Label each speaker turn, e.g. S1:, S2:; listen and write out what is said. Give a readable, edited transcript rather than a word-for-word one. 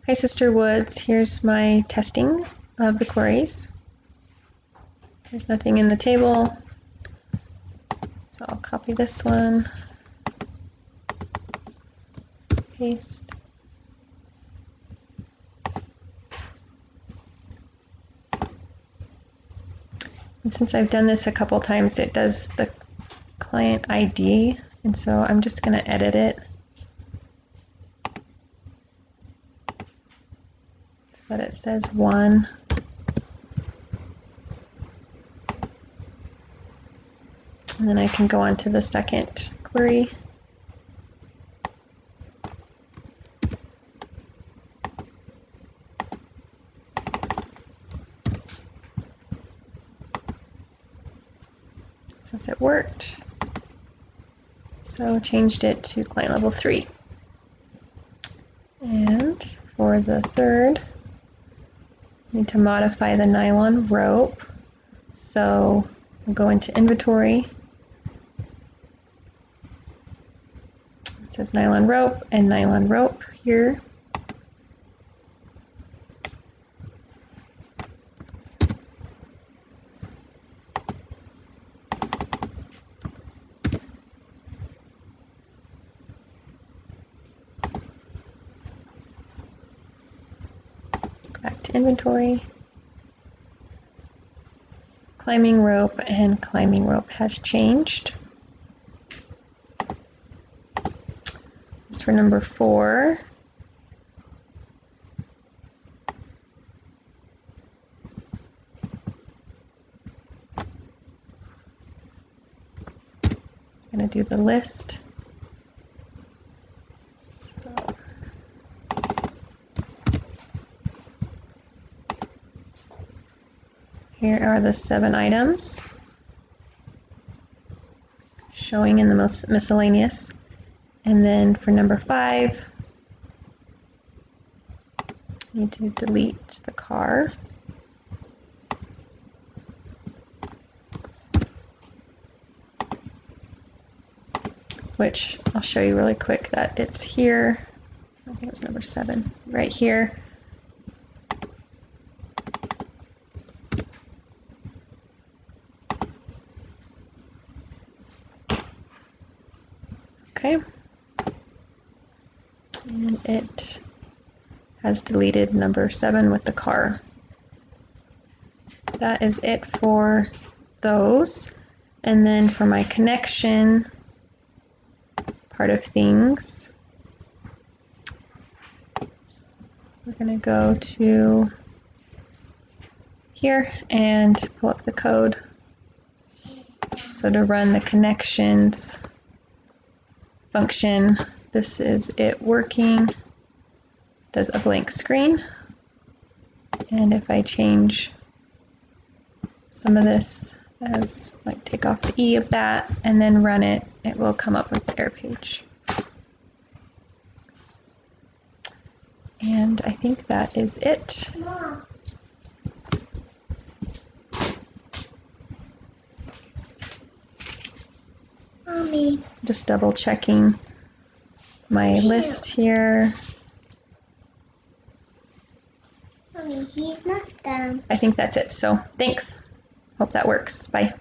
S1: Hi Sister Woods, here's my testing of the queries. There's nothing in the table, so I'll copy this one, paste. And since I've done this a couple times, it does the client ID, and so I'm just going to edit it so that it says 1. And then I can go on to the second query. Says it worked. So changed it to client level 3. And for the third, I need to modify the nylon rope. So I'll go into inventory. It says nylon rope and nylon rope here. Back to inventory. Climbing rope and climbing rope has changed. As for number 4, I'm going to do the list. Here are the 7 items showing in the miscellaneous. And then for number 5, I need to delete the car. Which I'll show you really quick that it's here. I think it's number 7, right here. Okay, and it has deleted number 7 with the car. That is it for those. And then for my connection part of things, we're going to go to here and pull up the code. So to run the connections function, this is it working. Does a blank screen. And if I change some of this, as like take off the E of that and then run it, it will come up with the error page. And I think that is it.
S2: Mom. Mommy.
S1: Just double checking my list here.
S2: Mommy, he's not done.
S1: I think that's it. So thanks. Hope that works. Bye.